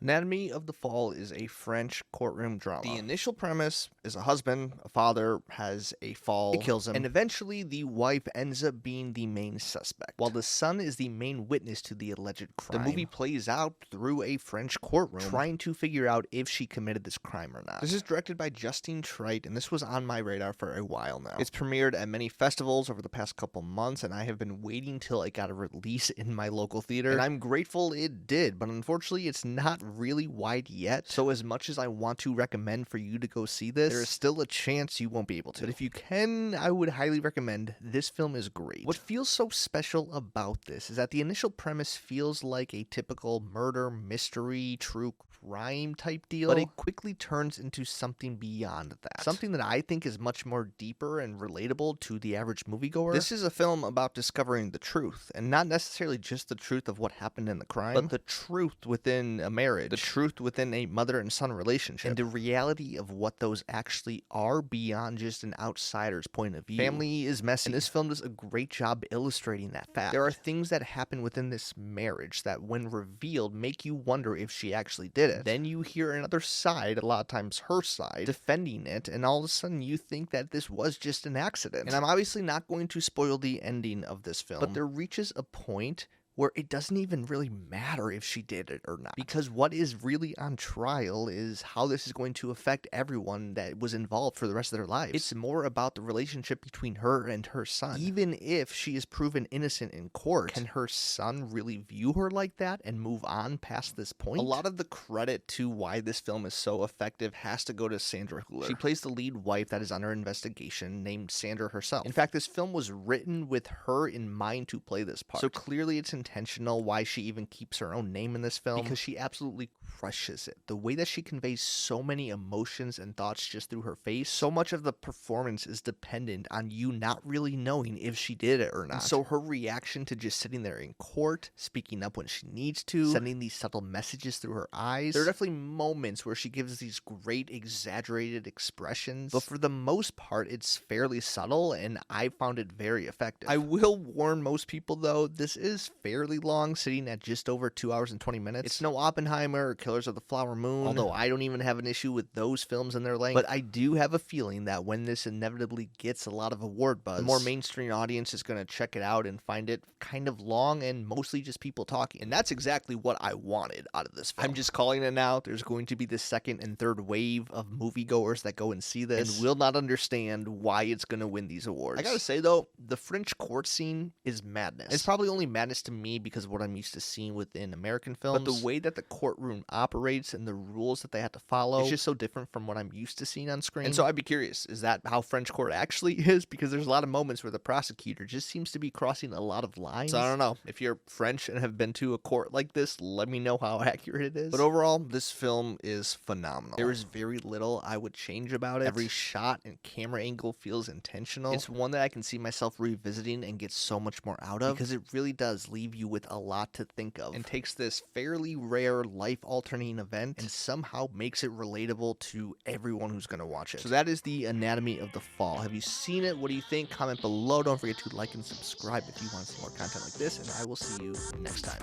Anatomy of the Fall is a French courtroom drama. The initial premise is a husband, a father, has a fall, it kills him, and eventually the wife ends up being the main suspect, while the son is the main witness to the alleged crime. The movie plays out through a French courtroom, trying to figure out if she committed this crime or not. This is directed by Justine Triet, and this was on my radar for a while now. It's premiered at many festivals over the past couple months, and I have been waiting till it got a release in my local theater, and I'm grateful it did, but unfortunately it's not really wide yet, so as much as I want to recommend for you to go see this, there is still a chance you won't be able to. But if you can, I would highly recommend. This film is great. What feels so special about this is that the initial premise feels like a typical murder, mystery, true crime type deal, but it quickly turns into something beyond that. Something that I think is much more deeper and relatable to the average moviegoer. This is a film about discovering the truth, and not necessarily just the truth of what happened in the crime, but the truth within a marriage, the truth within a mother and son relationship, and the reality of what those actually are beyond just an outsider's point of view. Family is messy, and this film does a great job illustrating that fact. There are things that happen within this marriage that, when revealed, make you wonder if she actually did it. Then you hear another side, a lot of times her side, defending it, and all of a sudden you think that this was just an accident. And I'm obviously not going to spoil the ending of this film, but there reaches a point where it doesn't even really matter if she did it or not. Because what is really on trial is how this is going to affect everyone that was involved for the rest of their lives. It's more about the relationship between her and her son. Even if she is proven innocent in court, can her son really view her like that and move on past this point? A lot of the credit to why this film is so effective has to go to Sandra Hüller. She plays the lead wife that is under investigation, named Sandra herself. In fact, this film was written with her in mind to play this part. So clearly it's intentional why she even keeps her own name in this film, because she absolutely crushes it. The way that she conveys so many emotions and thoughts just through her face, so much of the performance is dependent on you not really knowing if she did it or not. And so her reaction to just sitting there in court, speaking up when she needs to, sending these subtle messages through her eyes, there are definitely moments where she gives these great exaggerated expressions, but for the most part it's fairly subtle, and I found it very effective. I will warn most people though, this is fairly long, sitting at just over 2 hours and 20 minutes. It's no Oppenheimer or Killers of the Flower Moon, although I don't even have an issue with those films and their length, but I do have a feeling that when this inevitably gets a lot of award buzz, the more mainstream audience is going to check it out and find it kind of long and mostly just people talking, and that's exactly what I wanted out of this film. I'm just calling it now. There's going to be the second and third wave of moviegoers that go and see this and will not understand why it's going to win these awards. I gotta say though, the French court scene is madness. It's probably only madness to me because of what I'm used to seeing within American films, but the way that the courtroom operates and the rules that they have to follow is just so different from what I'm used to seeing on screen. And so I'd be curious, is that how French court actually is? Because there's a lot of moments where the prosecutor just seems to be crossing a lot of lines. So I don't know. If you're French and have been to a court like this, let me know how accurate it is. But overall, this film is phenomenal. There is very little I would change about it. Every shot and camera angle feels intentional. It's one that I can see myself revisiting and get so much more out of, because it really does leave you with a lot to think of and takes this fairly rare life-altering event and somehow makes it relatable to everyone who's going to watch it. So that is the Anatomy of the Fall. Have you seen it? What do you think? Comment below. Don't forget to like and subscribe if you want some more content like this, and I will see you next time.